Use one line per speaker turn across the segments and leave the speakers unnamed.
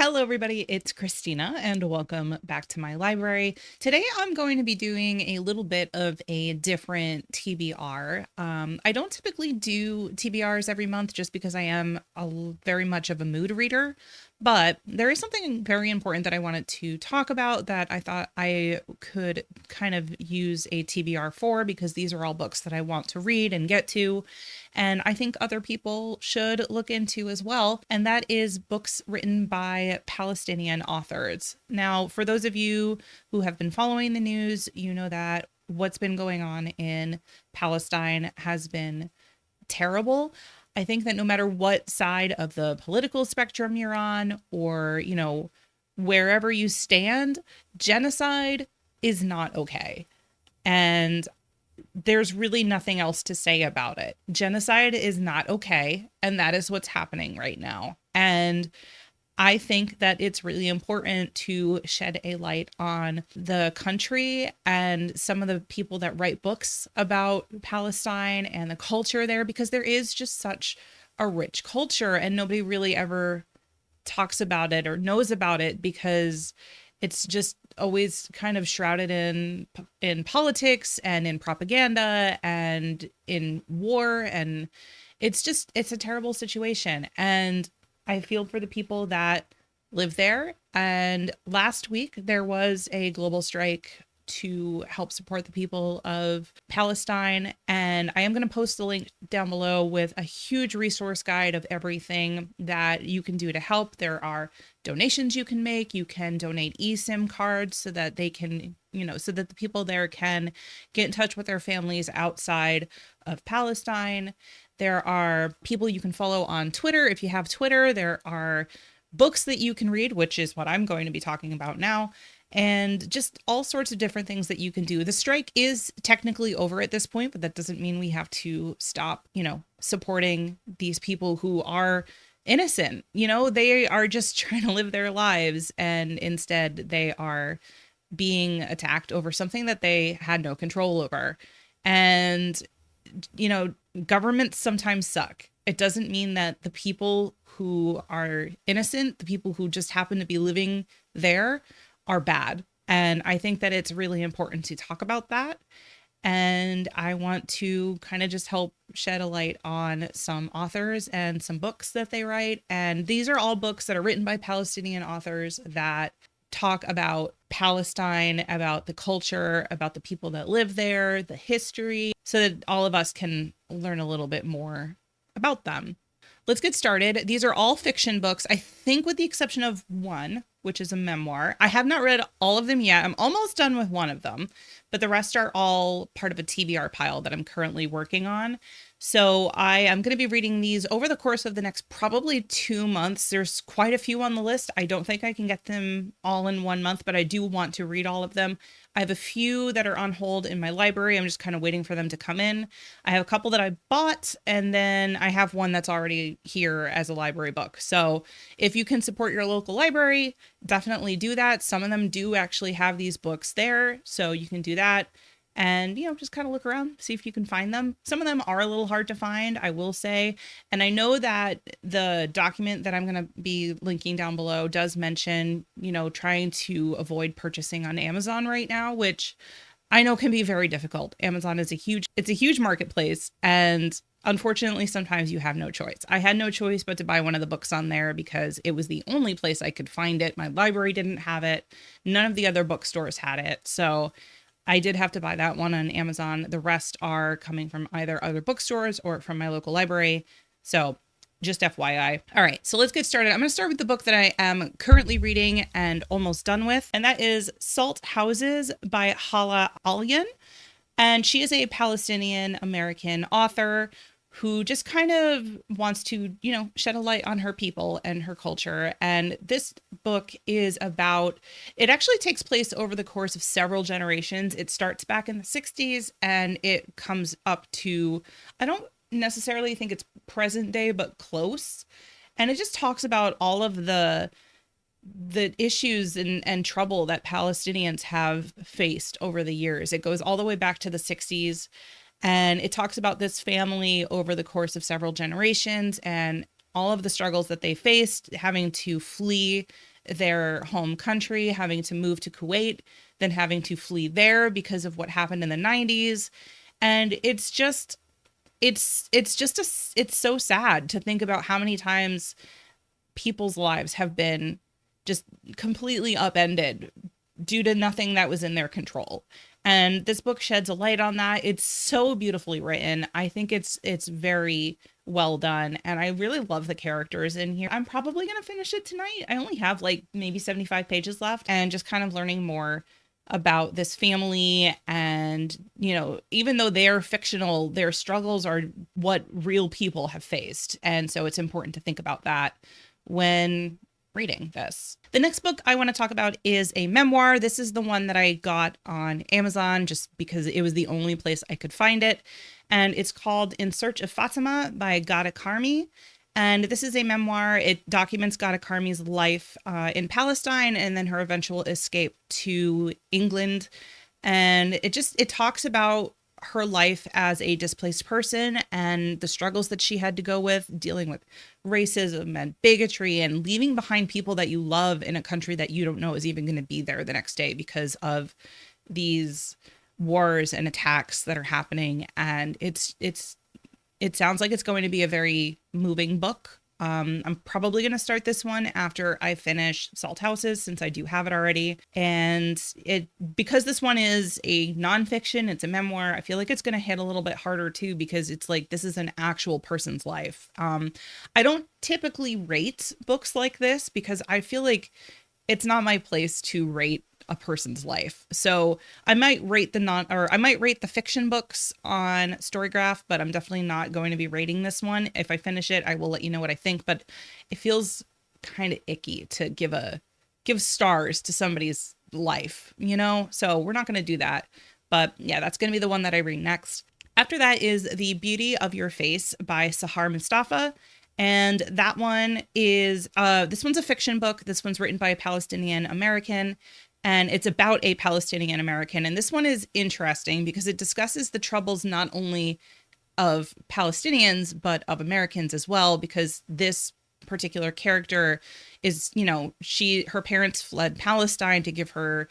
Hello, everybody. It's Christina, and welcome back to my library. Today, I'm going to be doing a little bit of a different TBR. I don't typically do TBRs every month just because I am very much of a mood reader, but there is something very important that I wanted to talk about that I thought I could kind of use a TBR for because these are all books that I want to read and get to, and I think other people should look into as well. And that is books written by Palestinian authors. Now, for those of you who have been following the news, you know that what's been going on in Palestine has been terrible. I think that no matter what side of the political spectrum you're on, or, wherever you stand, genocide is not okay. And there's really nothing else to say about it. Genocide is not okay, and that is what's happening right now. And I think that it's really important to shed a light on the country and some of the people that write books about Palestine and the culture there, because there is just such a rich culture and nobody really ever talks about it or knows about it because it's just always kind of shrouded in politics and in propaganda and in war, and it's a terrible situation. And I feel for the people that live there. And last week there was a global strike to help support the people of Palestine. And I am going to post the link down below with a huge resource guide of everything that you can do to help. There are donations you can make. You can donate eSIM cards so that they can, so that the people there can get in touch with their families outside of Palestine. There are people you can follow on Twitter if you have Twitter. There are books that you can read, which is what I'm going to be talking about now, and just all sorts of different things that you can do. The strike is technically over at this point, but that doesn't mean we have to stop, supporting these people who are innocent. They are just trying to live their lives, and instead they are being attacked over something that they had no control over. And, governments sometimes suck. It doesn't mean that the people who are innocent, the people who just happen to be living there, are bad. And I think that it's really important to talk about that. And I want to kind of just help shed a light on some authors and some books that they write. And these are all books that are written by Palestinian authors that talk about Palestine, about the culture, about the people that live there, the history, so that all of us can learn a little bit more about them. Let's get started. These are all fiction books, I think with the exception of one, which is a memoir. I have not read all of them yet. I'm almost done with one of them, but the rest are all part of a TBR pile that I'm currently working on. So I am going to be reading these over the course of the next probably 2 months. There's quite a few on the list. I don't think I can get them all in 1 month, but I do want to read all of them. I have a few that are on hold in my library. I'm just kind of waiting for them to come in. I have a couple that I bought, and then I have one that's already here as a library book. So if you can support your local library, definitely do that. Some of them do actually have these books there, so you can do that. And, just kind of look around, see if you can find them. Some of them are a little hard to find, I will say. And I know that the document that I'm going to be linking down below does mention, trying to avoid purchasing on Amazon right now, which I know can be very difficult. Amazon is it's a huge marketplace. And unfortunately, sometimes you have no choice. I had no choice but to buy one of the books on there because it was the only place I could find it. My library didn't have it. None of the other bookstores had it. So I did have to buy that one on Amazon. The rest are coming from either other bookstores or from my local library. So just FYI. All right, so let's get started. I'm going to start with the book that I am currently reading and almost done with, and that is Salt Houses by Hala Alyan. And she is a Palestinian American author who just kind of wants to, shed a light on her people and her culture. And this book is it actually takes place over the course of several generations. It starts back in the 60s and it comes up to, I don't necessarily think it's present day, but close. And it just talks about all of the issues and trouble that Palestinians have faced over the years. It goes all the way back to the 60s. And it talks about this family over the course of several generations and all of the struggles that they faced, having to flee their home country, having to move to Kuwait, then having to flee there because of what happened in the 90s. And it's so sad to think about how many times people's lives have been just completely upended due to nothing that was in their control. And this book sheds a light on that. It's so beautifully written. I think it's very well done, and I really love the characters in here. I'm probably going to finish it tonight. I only have like maybe 75 pages left, and just kind of learning more about this family. And, you know, even though they're fictional, their struggles are what real people have faced. And so it's important to think about that when reading this. The next book I want to talk about is a memoir. This is the one that I got on Amazon just because it was the only place I could find it. And it's called In Search of Fatima by Ghada Kharmi. And this is a memoir. It documents Ghada Kharmi's life in Palestine and then her eventual escape to England. And it talks about her life as a displaced person and the struggles that she had to go with dealing with racism and bigotry and leaving behind people that you love in a country that you don't know is even going to be there the next day because of these wars and attacks that are happening. And it sounds like it's going to be a very moving book. I'm probably going to start this one after I finish Salt Houses, since I do have it already. And because this one is a nonfiction, it's a memoir, I feel like it's going to hit a little bit harder too, because it's like, this is an actual person's life. I don't typically rate books like this because I feel like it's not my place to rate a person's life. So I might rate the fiction books on Storygraph, but I'm definitely not going to be rating this one. If I finish it, I will let you know what I think, but it feels kind of icky to give stars to somebody's life, you know? So we're not going to do that. But yeah, that's going to be the one that I read next. After that is The Beauty of Your Face by Sahar Mustafa. And that one is, this one's a fiction book. This one's written by a Palestinian American. And it's about a Palestinian American. And this one is interesting because it discusses the troubles not only of Palestinians, but of Americans as well, because this particular character is, you know, her parents fled Palestine to give her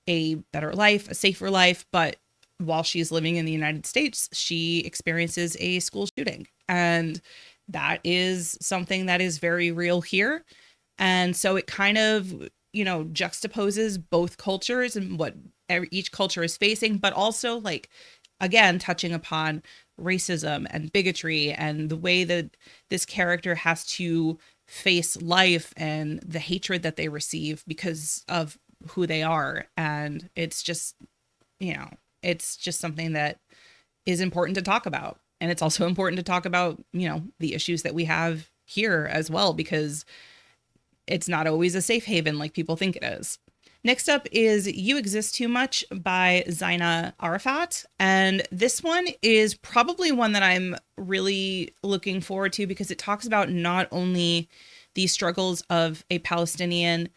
a better life, a safer life. But while she's living in the United States, she experiences a school shooting. And that is something that is very real here. And so it kind of, you know, juxtaposes both cultures and what each culture is facing, but also, like, again, touching upon racism and bigotry and the way that this character has to face life and the hatred that they receive because of who they are. And it's just, you know, it's just something that is important to talk about. And it's also important to talk about, you know, the issues that we have here as well, because it's not always a safe haven like people think it is. Next up is You Exist Too Much by Zaina Arafat. And this one is probably one that I'm really looking forward to because it talks about not only the struggles of a Palestinian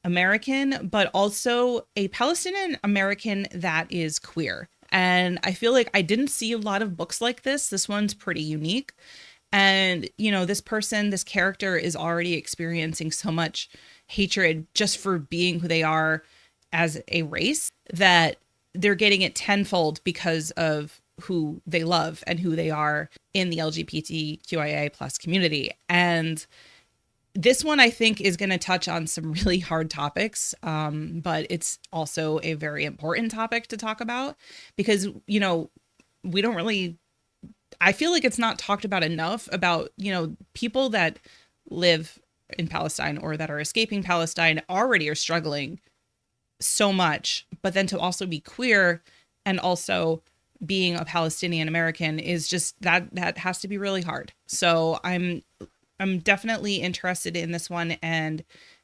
American, but also a Palestinian American that is queer. And I feel like I didn't see a lot of books like this. This one's pretty unique. And, you know, this character is already experiencing so much hatred just for being who they are as a race that they're getting it tenfold because of who they love and who they are in the LGBTQIA plus community. And this one, I think, is going to touch on some really hard topics, but it's also a very important topic to talk about because, you know, I feel like it's not talked about enough about, you know, people that live in Palestine or that are escaping Palestine already are struggling so much, but then to also be queer and also being a Palestinian American is just that has to be really hard. So I'm definitely interested in this one and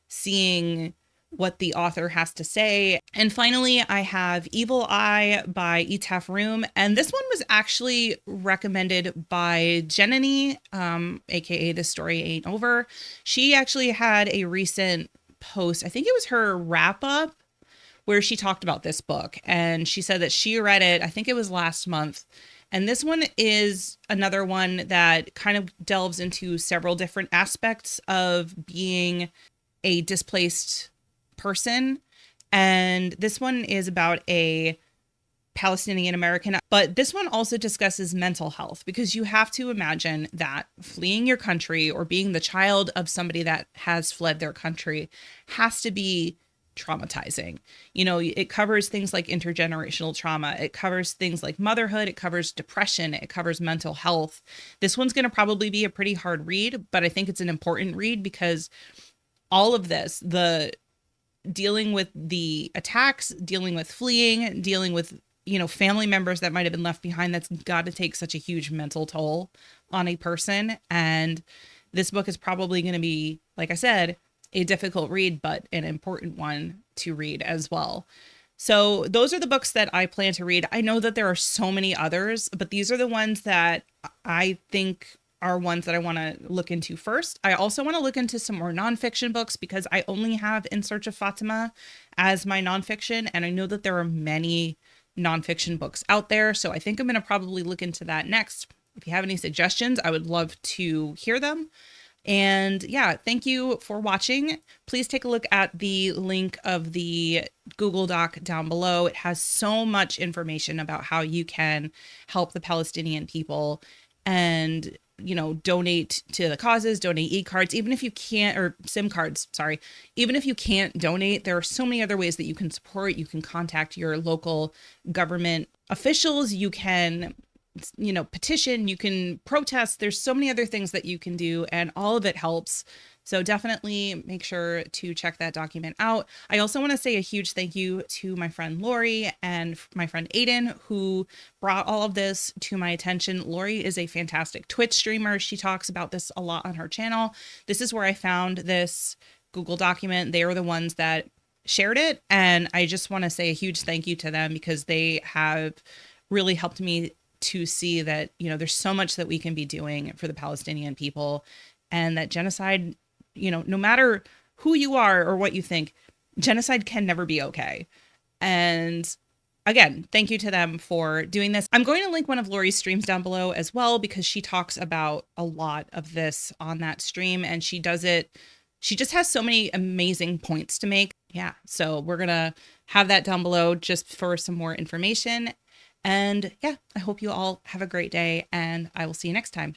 seeing what the author has to say. And finally, I have Evil Eye by Etaf Rum. And this one was actually recommended by Jenny, aka This Story Ain't Over. She actually had a recent post, I think it was her wrap up, where she talked about this book. And she said that she read it, I think it was last month, And this one is another one that kind of delves into several different aspects of being a displaced person. And this one is about a Palestinian American. But this one also discusses mental health, because you have to imagine that fleeing your country or being the child of somebody that has fled their country has to be traumatizing. You know, it covers things like intergenerational trauma. It covers things like motherhood. It covers depression. It covers mental health. This one's going to probably be a pretty hard read, but I think it's an important read because all of this, the dealing with the attacks, dealing with fleeing, dealing with, you know, family members that might have been left behind, that's got to take such a huge mental toll on a person. And this book is probably going to be, like I said, a difficult read, but an important one to read as well. So those are the books that I plan to read. I know that there are so many others, but these are the ones that I think are ones that I want to look into first. I also want to look into some more nonfiction books because I only have In Search of Fatima as my nonfiction. And I know that there are many nonfiction books out there. So I think I'm going to probably look into that next. If you have any suggestions, I would love to hear them. And yeah, thank you for watching. Please take a look at the link of the Google Doc down below. It has so much information about how you can help the Palestinian people and, you know, donate to the causes, donate e-cards, even if you can't, or SIM cards, sorry. Even if you can't donate, there are so many other ways that you can support. You can contact your local government officials. You can, you know, petition, you can protest. There's so many other things that you can do, and all of it helps. So definitely make sure to check that document out. I also want to say a huge thank you to my friend Lori and my friend Aiden, who brought all of this to my attention. Lori is a fantastic Twitch streamer. She talks about this a lot on her channel. This is where I found this Google document. They were the ones that shared it. And I just want to say a huge thank you to them because they have really helped me to see that, you know, there's so much that we can be doing for the Palestinian people, and that genocide, you know, no matter who you are or what you think, genocide can never be okay. And again, thank you to them for doing this. I'm going to link one of Lori's streams down below as well, because she talks about a lot of this on that stream, and she does it. She just has so many amazing points to make. Yeah. So we're going to have that down below just for some more information. And yeah, I hope you all have a great day, and I will see you next time.